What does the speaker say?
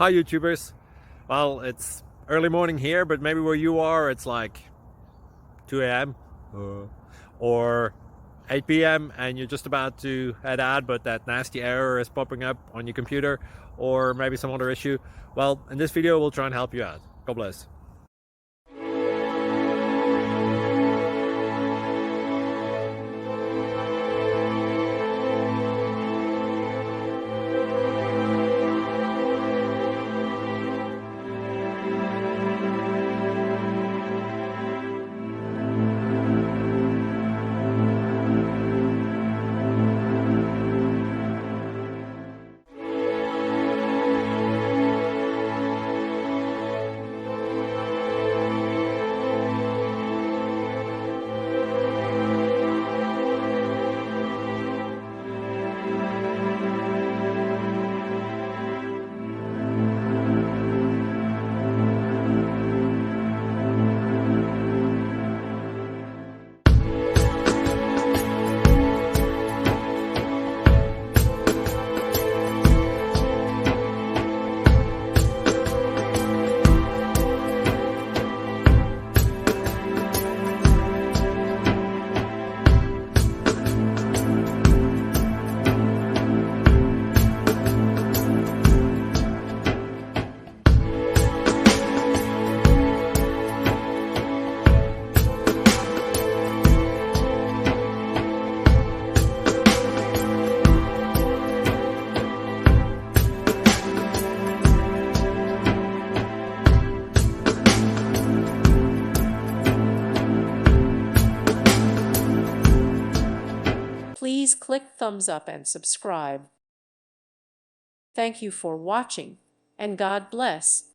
Hi YouTubers. Well, it's early morning here, but maybe where you are it's like 2 a.m. or 8 p.m. and you're just about to head out, but that nasty error is popping up on your computer, or maybe some other issue. Well, in this video we'll try and help you out. God bless. Please click thumbs up and subscribe. Thank you for watching, and God bless.